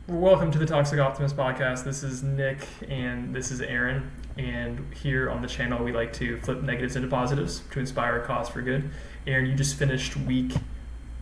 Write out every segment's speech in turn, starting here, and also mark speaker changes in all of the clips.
Speaker 1: Welcome to the Toxic Optimist podcast. This is Nick and this is Aaron. And here on the channel, we like to flip negatives into positives to inspire a cause for good. Aaron, you just finished week.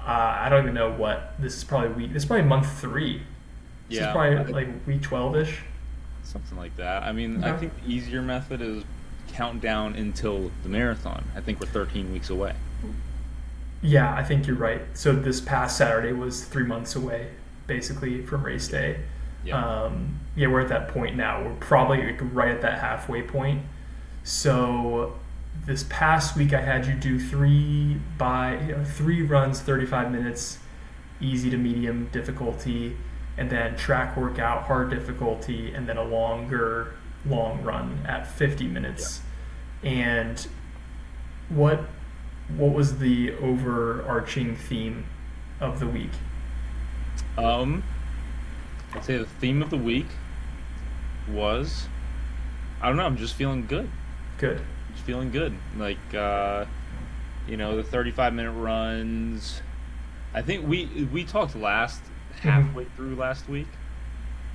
Speaker 1: I don't even know what this is. Probably week. This is probably month 3. This is
Speaker 2: Yeah,
Speaker 1: probably like week 12ish.
Speaker 2: something like that. I mean, I
Speaker 1: Okay.
Speaker 2: think the easier method is count down until the marathon. I think we're 13 weeks away.
Speaker 1: Yeah, I think you're right. So this past Saturday was 3 months away, basically from race day.
Speaker 2: Yeah.
Speaker 1: Yeah, we're at that point now. We're probably like right at that halfway point. So this past week, I had you do three runs, 35 minutes, easy to medium difficulty, and then track workout, hard difficulty, and then a long run at 50
Speaker 2: Yeah.
Speaker 1: minutes. And what what was the overarching theme of the week?
Speaker 2: Um, I'd say the theme of the week was, I don't know, I'm just feeling good.
Speaker 1: Good.
Speaker 2: Just feeling good. Like, the 35-minute runs. I think we talked
Speaker 1: hmm
Speaker 2: halfway through last week.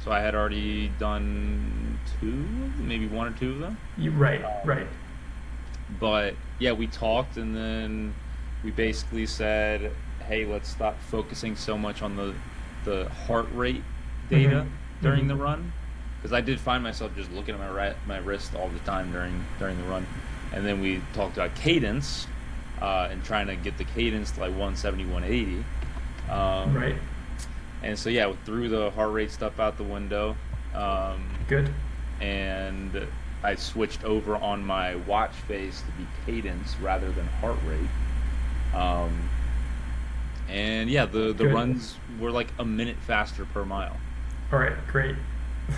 Speaker 2: So I had already done two, maybe one or two of them.
Speaker 1: Right,
Speaker 2: Um,
Speaker 1: right.
Speaker 2: But yeah, we talked and then we basically said, "Hey, let's stop focusing so much on the heart rate
Speaker 1: hmm
Speaker 2: data during
Speaker 1: hmm
Speaker 2: the run." Because I did find myself just looking at my wrist all the time during the run. And then we talked about cadence, and trying to get the cadence to like 170, 180. Um,
Speaker 1: Right.
Speaker 2: and so yeah, we threw the heart rate stuff out the window. Um,
Speaker 1: Good.
Speaker 2: and I switched over on my watch face to be cadence rather than heart rate. Um, and yeah, the
Speaker 1: Good.
Speaker 2: runs were like a minute faster per mile.
Speaker 1: All right. Great.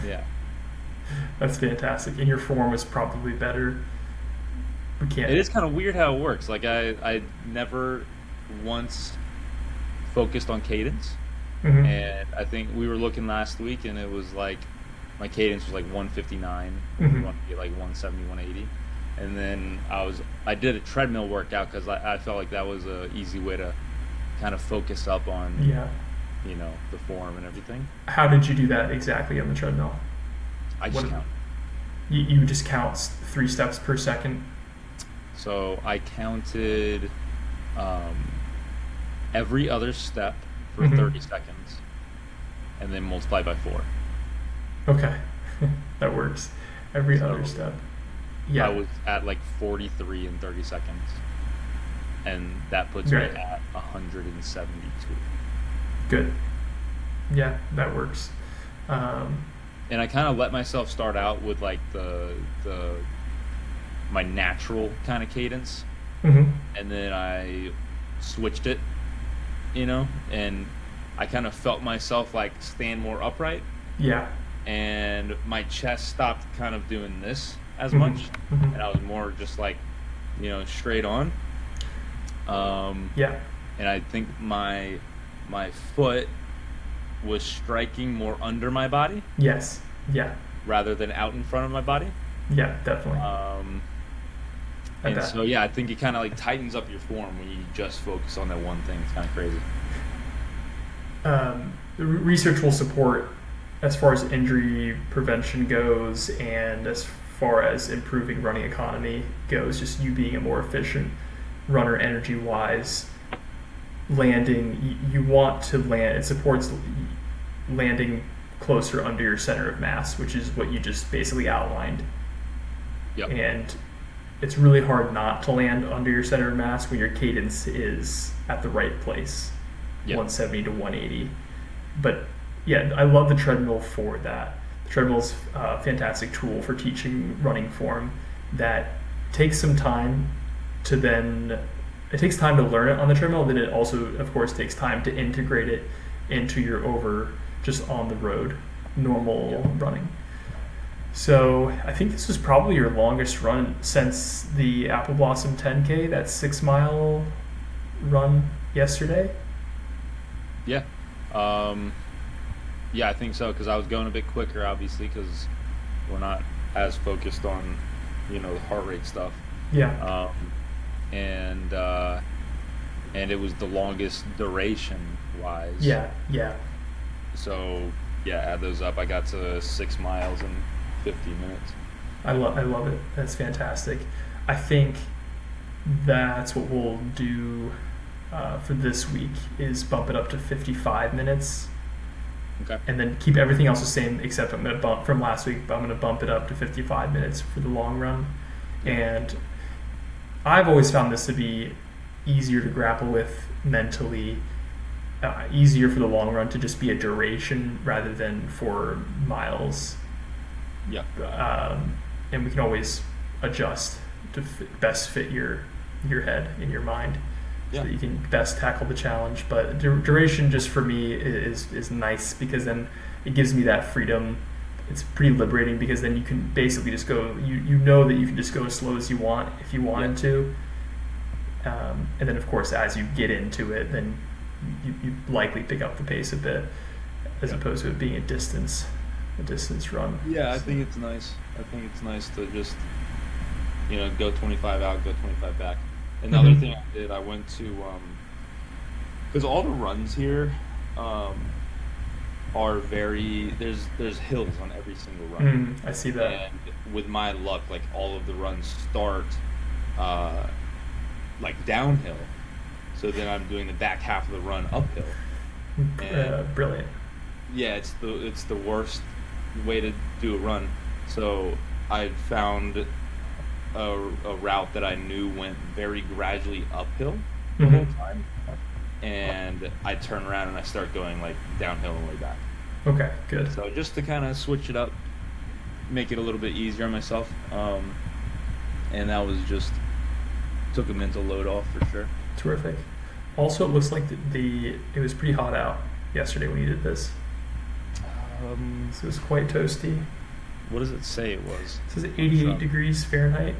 Speaker 2: Yeah.
Speaker 1: That's fantastic. And your form is probably better. We can't.
Speaker 2: It is kind of weird how it works. Like I never once focused on cadence.
Speaker 1: hmm
Speaker 2: And I think we were looking last week and it was like my cadence was like 159. We
Speaker 1: hmm
Speaker 2: want to get like 170, 180. And then I did a treadmill workout because I felt like that was a easy way to kind of focus up on,
Speaker 1: Yeah.
Speaker 2: the form and everything.
Speaker 1: How did you do that exactly on the treadmill?
Speaker 2: I
Speaker 1: What
Speaker 2: just count.
Speaker 1: you just count 3 steps per second?
Speaker 2: So I counted um, every other step for
Speaker 1: hmm
Speaker 2: 30 seconds and then multiply by four.
Speaker 1: Okay. That works. Every other
Speaker 2: So
Speaker 1: step.
Speaker 2: I
Speaker 1: Yeah.
Speaker 2: was at like 43 in 30 seconds. And that puts me
Speaker 1: Right.
Speaker 2: at 172.
Speaker 1: Good. Yeah, that works. Um,
Speaker 2: And I kind of let myself start out with like the my natural kind of cadence,
Speaker 1: hmm
Speaker 2: and then I switched it, and I kind of felt myself like stand more upright,
Speaker 1: Yeah.
Speaker 2: and my chest stopped kind of doing this as
Speaker 1: hmm
Speaker 2: much,
Speaker 1: hmm
Speaker 2: and I was more just like, straight on. Um,
Speaker 1: Yeah.
Speaker 2: and I think my foot was striking more under my body
Speaker 1: Yes. Yeah.
Speaker 2: rather than out in front of my body.
Speaker 1: Yeah. Definitely.
Speaker 2: Um,
Speaker 1: At
Speaker 2: and
Speaker 1: that.
Speaker 2: so yeah, I think it kind of like tightens up your form when you just focus on that one thing. It's kind of crazy.
Speaker 1: The research will support as far as injury prevention goes and as far as improving running economy goes, just you being a more efficient runner energy wise. Landing, you want to land, it supports landing closer under your center of mass, which is what you just basically outlined.
Speaker 2: Yep.
Speaker 1: And it's really hard not to land under your center of mass when your cadence is at the right place,
Speaker 2: Yeah.
Speaker 1: 170 to 180. But yeah, I love the treadmill for that. The treadmill is a fantastic tool for teaching running form that takes some time to then it takes time to learn it on the treadmill. Then it also, of course, takes time to integrate it into your over just on the road normal
Speaker 2: Yep.
Speaker 1: running. So I think this was probably your longest run since the Apple Blossom 10K, that 6 mile run yesterday.
Speaker 2: Yeah. Um, yeah, I think so because I was going a bit quicker, obviously, because we're not as focused on, the heart rate stuff.
Speaker 1: Yeah.
Speaker 2: Um, and and it was the longest duration wise.
Speaker 1: Yeah. Yeah.
Speaker 2: So Yeah, add those up. I got to 6 miles in 50 minutes.
Speaker 1: I love it. That's fantastic. I think that's what we'll do for this week is bump it up to 55 minutes
Speaker 2: Okay.
Speaker 1: and then keep everything else the same except I'm going to bump from last week, but I'm going to bump it up to 55 minutes for the long run. And I've always found this to be easier to grapple with mentally, easier for the long run to just be a duration rather than for miles.
Speaker 2: Yeah.
Speaker 1: And we can always adjust to best fit your head and your mind so that you can best tackle the challenge. But duration just for me is nice because then it gives me that freedom. It's pretty liberating because then you can basically just go, you know that you can just go as slow as you want if you wanted to. And then of course as you get into it, then you likely pick up the pace a bit as opposed to it being a distance run.
Speaker 2: Yeah, I think it's nice. I think it's nice to just, go 25 out, go 25 back. Another thing I did, I went to, because all the runs here are there's hills on every single run.
Speaker 1: I see that.
Speaker 2: And with my luck, like all of the runs start like downhill. So then I'm doing the back half of the run uphill. And
Speaker 1: brilliant.
Speaker 2: yeah, it's the worst way to do a run. So I found a route that I knew went very gradually uphill the whole time, and I turn around and I start going like downhill on the way back.
Speaker 1: Okay, good.
Speaker 2: So just to kind of switch it up, make it a little bit easier on myself, and that was just took a mental load off for sure.
Speaker 1: Terrific. Also, it looks like it was pretty hot out yesterday when you did this. So it was quite toasty.
Speaker 2: What does it say it was?
Speaker 1: It says 88 degrees Fahrenheit.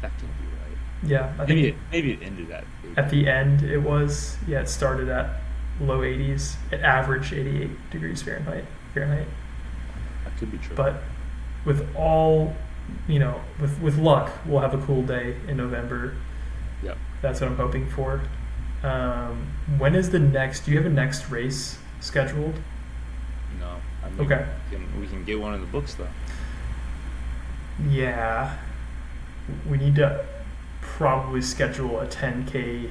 Speaker 2: That can't be right.
Speaker 1: Yeah, I
Speaker 2: Maybe
Speaker 1: think
Speaker 2: it ended at 80.
Speaker 1: at the end it was. Yeah, it started at low 80s. It averaged 88 degrees Fahrenheit.
Speaker 2: That could be true.
Speaker 1: But with all, with luck, we'll have a cool day in November.
Speaker 2: Yep.
Speaker 1: That's what I'm hoping for. When is the next? Do you have a next race scheduled?
Speaker 2: No. I mean,
Speaker 1: Okay.
Speaker 2: We can get one in the books though.
Speaker 1: Yeah. We need to probably schedule a 10K.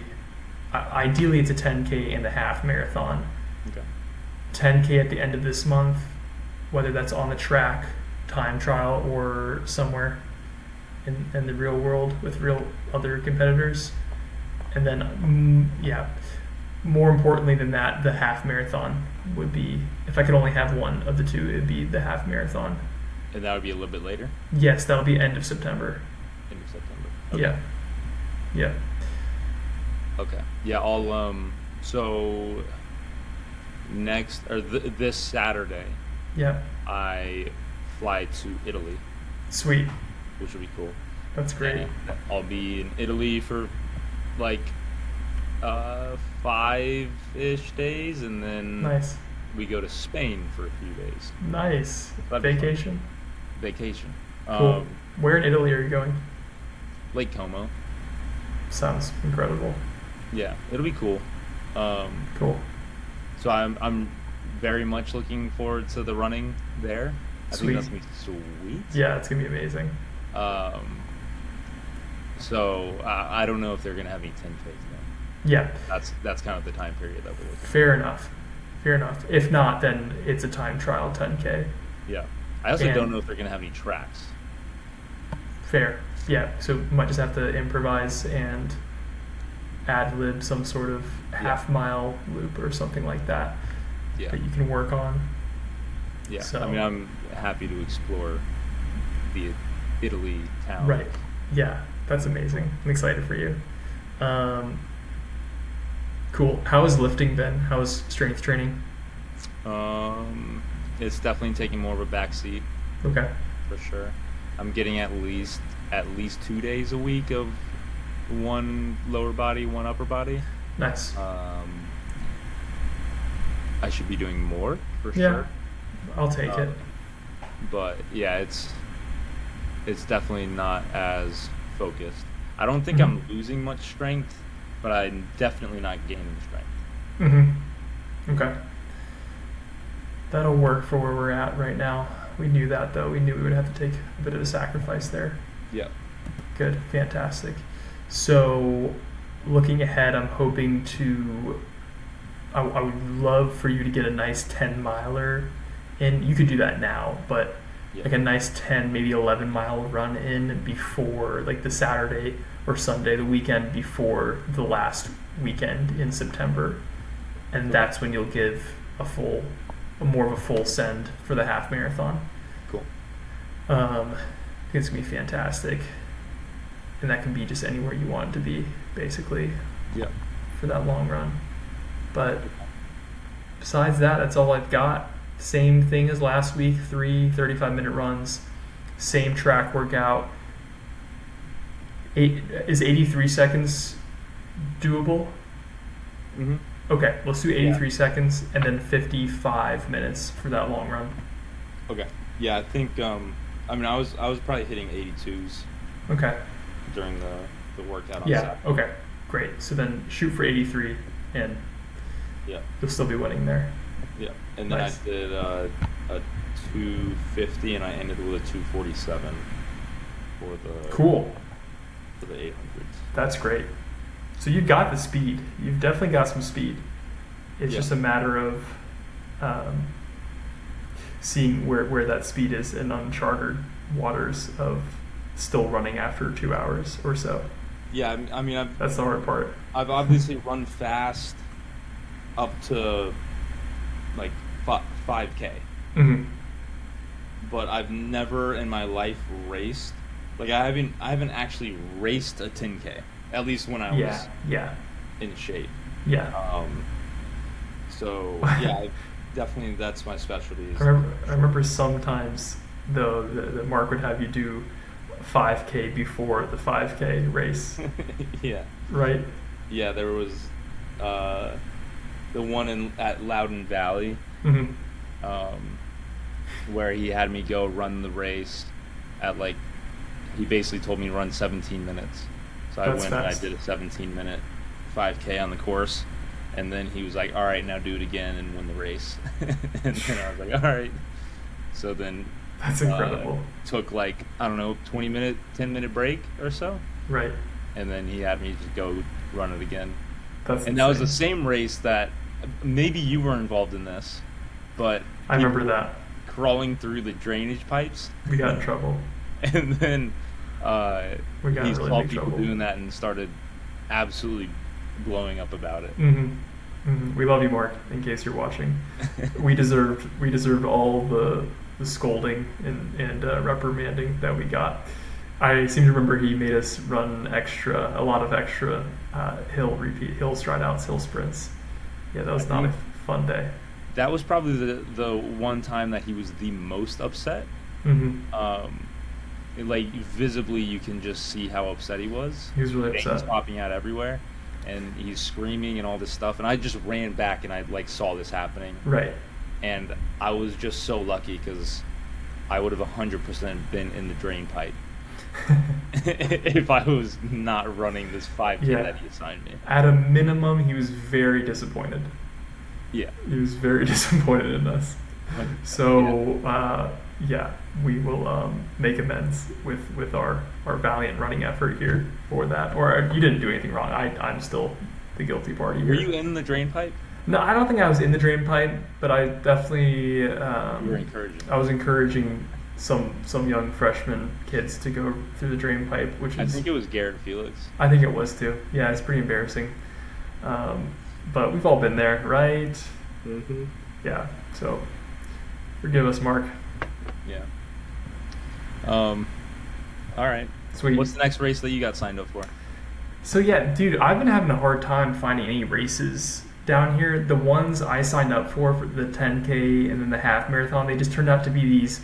Speaker 1: Ideally, it's a 10K and a half marathon.
Speaker 2: Okay.
Speaker 1: 10K at the end of this month, whether that's on the track, time trial, or somewhere in the real world with real other competitors. And then, more importantly than that, the half marathon would be, if I could only have one of the two, it would be the half marathon.
Speaker 2: And that would be a little bit later?
Speaker 1: Yes, that'll be end of September.
Speaker 2: End of September. Okay.
Speaker 1: Yeah.
Speaker 2: Okay. Yeah, I'll, so next, or this Saturday,
Speaker 1: Yeah.
Speaker 2: I fly to Italy,
Speaker 1: Sweet.
Speaker 2: which will be cool.
Speaker 1: That's great.
Speaker 2: And I'll be in Italy for like 5-ish days, and then
Speaker 1: Nice.
Speaker 2: we go to Spain for a few days.
Speaker 1: Nice.
Speaker 2: That'd be fun.
Speaker 1: Vacation.
Speaker 2: Vacation.
Speaker 1: Cool. Where in Italy are you going?
Speaker 2: Lake Como.
Speaker 1: Sounds incredible.
Speaker 2: Yeah, it'll be cool.
Speaker 1: Cool.
Speaker 2: So I'm very much looking forward to the running there. I
Speaker 1: Sweet.
Speaker 2: think that's gonna be sweet.
Speaker 1: Yeah, it's gonna be amazing.
Speaker 2: So I don't know if they're gonna have any 10Ks though.
Speaker 1: Yeah.
Speaker 2: That's kind of the time period that we're looking.
Speaker 1: Fair enough. If not, then it's a time trial 10K.
Speaker 2: Yeah. I also
Speaker 1: And-
Speaker 2: don't know if they're gonna have any tracks.
Speaker 1: Fair. Yeah. So we might just have to improvise and ad lib some sort of half mile loop or something like that
Speaker 2: Yeah.
Speaker 1: that you can work on.
Speaker 2: Yeah.
Speaker 1: So-
Speaker 2: I mean, I'm happy to explore the Italy town.
Speaker 1: Right. Yeah. That's amazing. I'm excited for you. Cool. How has lifting been? How has strength training?
Speaker 2: It's definitely taking more of a backseat
Speaker 1: Okay.
Speaker 2: for sure. I'm getting at least 2 days a week of one lower body, one upper body.
Speaker 1: Nice.
Speaker 2: I should be doing more for
Speaker 1: Yeah.
Speaker 2: sure.
Speaker 1: I'll take it.
Speaker 2: But yeah, it's definitely not as focused. I don't think I'm losing much strength, but I'm definitely not gaining strength.
Speaker 1: Okay. That'll work for where we're at right now. We knew that though. We knew we would have to take a bit of a sacrifice there.
Speaker 2: Yeah.
Speaker 1: Good, fantastic. So, looking ahead, I'm hoping to. I would love for you to get a nice 10 miler in. You could do that now, but
Speaker 2: Yeah.
Speaker 1: like a nice 10, maybe 11 mile run in before like the Saturday or Sunday, the weekend before the last weekend in September. And that's when you'll give more of a full send for the half marathon.
Speaker 2: Cool.
Speaker 1: It's going to be fantastic. And that can be just anywhere you want it to be, basically,
Speaker 2: Yeah.
Speaker 1: for that long run. But besides that, that's all I've got. Same thing as last week, 3 35-minute runs, same track workout. Is 83 seconds doable?
Speaker 2: Mm-hmm.
Speaker 1: Okay, let's do 83 seconds and then 55 minutes for that long run.
Speaker 2: Okay. Yeah, I think. I mean, I was probably hitting 82s
Speaker 1: Okay.
Speaker 2: during the workout on
Speaker 1: Yeah.
Speaker 2: Saturday.
Speaker 1: Okay. Great. So then shoot for 83, and
Speaker 2: Yeah.
Speaker 1: you'll still be winning there.
Speaker 2: Yeah. And then
Speaker 1: Nice.
Speaker 2: I did a 250, and I ended with a 247 for the
Speaker 1: Cool.
Speaker 2: for the 800s.
Speaker 1: That's great. So you've got the speed. You've definitely got some speed. It's
Speaker 2: Yeah.
Speaker 1: just a matter of seeing where that speed is in uncharted waters of still running after 2 hours or so.
Speaker 2: Yeah. I mean,
Speaker 1: That's the hard part.
Speaker 2: I've obviously run fast up to like 5K,
Speaker 1: Mm-hmm.
Speaker 2: but I've never in my life raced. Like I haven't actually raced a 10K. At least when I was
Speaker 1: Yeah.
Speaker 2: in shape.
Speaker 1: Yeah.
Speaker 2: So yeah, definitely that's my specialty.
Speaker 1: I remember sometimes though that Mark would have you do 5K before the 5K race,
Speaker 2: Yeah.
Speaker 1: right?
Speaker 2: Yeah, there was the one at Loudon Valley,
Speaker 1: Mm-hmm.
Speaker 2: where he had me go run the race at he basically told me to run 17 minutes. So I
Speaker 1: That's
Speaker 2: went and I
Speaker 1: fast.
Speaker 2: did a 17-minute 5K on the course, and then he was like, "All right, now do it again and win the race." And then I was like, "All right." So then
Speaker 1: That's incredible.
Speaker 2: took 10-minute break or so,
Speaker 1: Right.
Speaker 2: and then he had me just go run it again.
Speaker 1: That's
Speaker 2: And that was the
Speaker 1: insane.
Speaker 2: same race that maybe you were involved in this, but
Speaker 1: I remember
Speaker 2: people
Speaker 1: that.
Speaker 2: crawling through the drainage pipes,
Speaker 1: We got in trouble.
Speaker 2: and then
Speaker 1: We got
Speaker 2: he
Speaker 1: in really
Speaker 2: saw
Speaker 1: big
Speaker 2: people
Speaker 1: trouble.
Speaker 2: doing that and started absolutely blowing up about it.
Speaker 1: Mm-hmm. Mm-hmm. We love you, Mark. In case you're watching, we deserved all the scolding and reprimanding that we got. I seem to remember he made us run a lot of extra hill stride outs, hill sprints. Yeah, that was not a fun day.
Speaker 2: That was probably the one time that he was the most upset.
Speaker 1: Mm-hmm.
Speaker 2: Visibly, you can just see how upset he was.
Speaker 1: He was really
Speaker 2: Veins
Speaker 1: upset.
Speaker 2: popping out everywhere, and he's screaming and all this stuff. And I just ran back and I saw this happening.
Speaker 1: Right.
Speaker 2: And I was just so lucky because I would have 100% been in the drain pipe if I was not running this 5K
Speaker 1: Yeah.
Speaker 2: that he assigned me.
Speaker 1: At a minimum, he was very disappointed.
Speaker 2: Yeah.
Speaker 1: He was very disappointed in us. So yeah, we will make amends with our valiant running effort here for that. Or you didn't do anything wrong. I'm still the guilty party here.
Speaker 2: Were you in the drain pipe?
Speaker 1: No, I don't think I was in the drain pipe, but I definitely
Speaker 2: You were encouraging.
Speaker 1: I was encouraging some young freshman kids to go through the drain pipe, which
Speaker 2: I
Speaker 1: is
Speaker 2: think it was Garrett Felix.
Speaker 1: I think it was too. Yeah, it's pretty embarrassing. But we've all been there, right?
Speaker 2: Mm-hmm.
Speaker 1: Yeah. So forgive us, Mark.
Speaker 2: Yeah. All right.
Speaker 1: Sweet.
Speaker 2: What's the next race that you got signed up for?
Speaker 1: So yeah, dude, I've been having a hard time finding any races down here. The ones I signed up for the 10K and then the half marathon, they just turned out to be these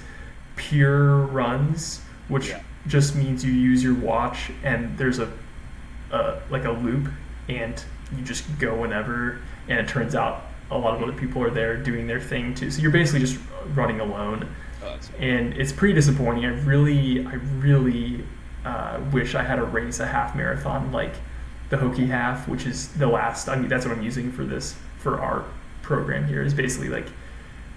Speaker 1: pure runs, which just means you use your watch and there's a loop and you just go whenever, and it turns out a lot of other people are there doing their thing too. So you're basically just running alone. And it's pretty disappointing. I really wish I had a race, a half marathon like the Hokie half, which is the last. I mean, that's what I'm using for our program here. Is basically like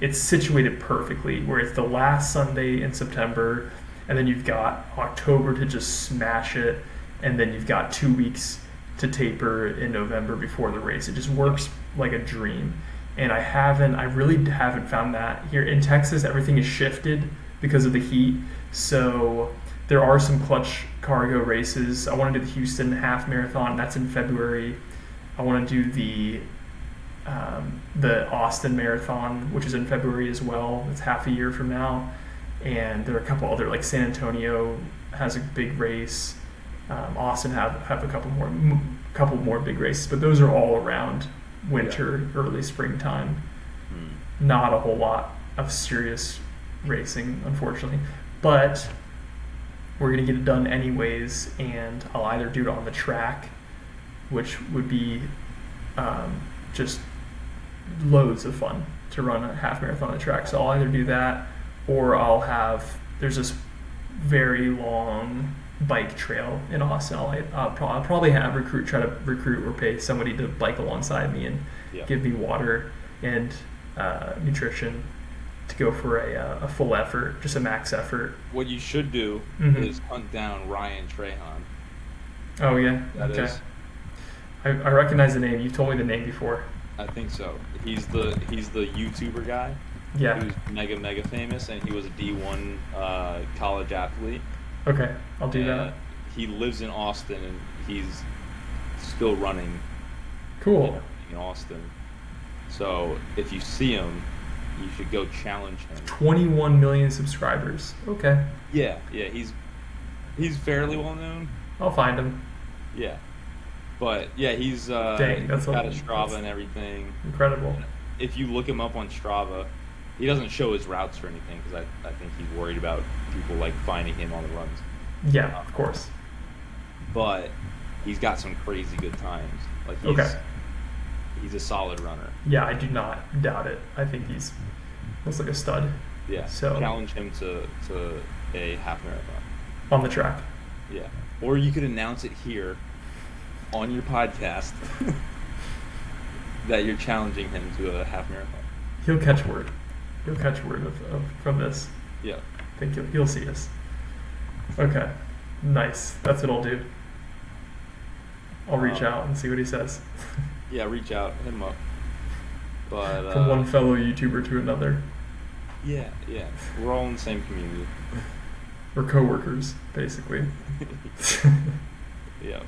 Speaker 1: it's situated perfectly where it's the last Sunday in September, and then you've got October to just smash it, and then you've got 2 weeks to taper in November before the race. It just works like a dream. And I really haven't found that here in Texas. Everything is shifted because of the heat. So there are some clutch cargo races. I want to do the Houston half marathon. That's in February. I want to do the Austin marathon, which is in February as well. It's half a year from now. And there are a couple other, like San Antonio has a big race. Austin have a couple more big races, but those are all around winter, early springtime. Not a whole lot of serious racing, unfortunately, but we're gonna get it done anyways, and I'll either do it on the track, which would be just loads of fun to run a half marathon on the track. So I'll either do that, or there's this very long bike trail in Austin. I'll probably try to recruit or pay somebody to bike alongside me and give me water and nutrition to go for a full effort, just a max effort.
Speaker 2: What you should do is hunt down Ryan Trahan.
Speaker 1: Oh yeah,
Speaker 2: that
Speaker 1: okay.
Speaker 2: Is.
Speaker 1: I recognize the name. You've told me the name before.
Speaker 2: I think so. He's the YouTuber guy.
Speaker 1: Yeah.
Speaker 2: Who's mega famous, and he was a D1 college athlete.
Speaker 1: Okay, I'll do that.
Speaker 2: He lives in Austin, and he's still running.
Speaker 1: Cool.
Speaker 2: In Austin. So if you see him, you should go challenge him.
Speaker 1: 21 million subscribers. Okay.
Speaker 2: Yeah. He's fairly well known.
Speaker 1: I'll find him.
Speaker 2: Yeah. But yeah, he's got a Strava and everything.
Speaker 1: Incredible.
Speaker 2: If you look him up on Strava, he doesn't show his routes or anything because I think he's worried about people like finding him on the runs.
Speaker 1: Yeah, of course.
Speaker 2: But he's got some crazy good times. Like he's a solid runner.
Speaker 1: Yeah, I do not doubt it. I think looks like a stud.
Speaker 2: Yeah.
Speaker 1: So
Speaker 2: challenge him to a half marathon
Speaker 1: on the track.
Speaker 2: Yeah. Or you could announce it here on your podcast that you're challenging him to a half marathon.
Speaker 1: He'll catch word. From this.
Speaker 2: Yeah.
Speaker 1: I think he'll see us. Okay. Nice. That's what I'll do. I'll reach out and see what he says.
Speaker 2: Yeah, reach out, hit him up. But
Speaker 1: from one fellow YouTuber to another.
Speaker 2: Yeah. We're all in the same community.
Speaker 1: We're coworkers, basically.
Speaker 2: Yeah.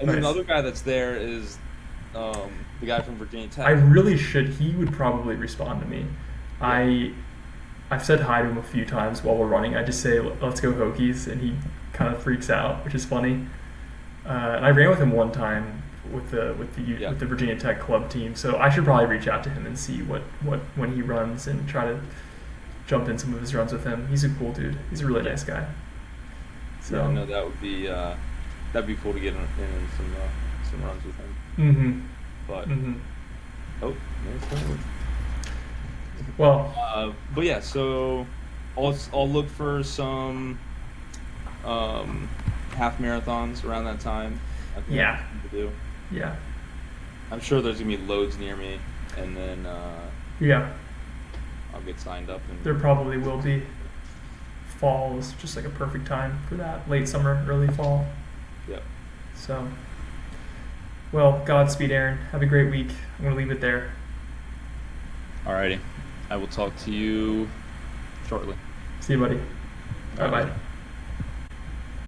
Speaker 2: And then the other guy that's there is the guy from Virginia Tech.
Speaker 1: I really should. He would probably respond to me. Yeah. I've said hi to him a few times while we're running. I just say, "Let's go Hokies," and he kind of freaks out, which is funny. And I ran with him one time with the Virginia Tech club team, so I should probably reach out to him and see what when he runs and try to jump in some of his runs with him. He's a cool dude. He's a really nice guy. So
Speaker 2: yeah, no, that would be that'd be cool to get in some runs with him.
Speaker 1: Mm-hmm.
Speaker 2: But
Speaker 1: well,
Speaker 2: but yeah, so I'll look for some half marathons around that time. I think to do.
Speaker 1: Yeah.
Speaker 2: I'm sure there's gonna be loads near me, and then I'll get signed up. And
Speaker 1: there probably will be. Fall is just like a perfect time for that. Late summer, early fall.
Speaker 2: Yep.
Speaker 1: So, well, Godspeed, Aaron. Have a great week. I'm gonna leave it there.
Speaker 2: Alrighty. I will talk to you shortly.
Speaker 1: See you, buddy. Bye-bye.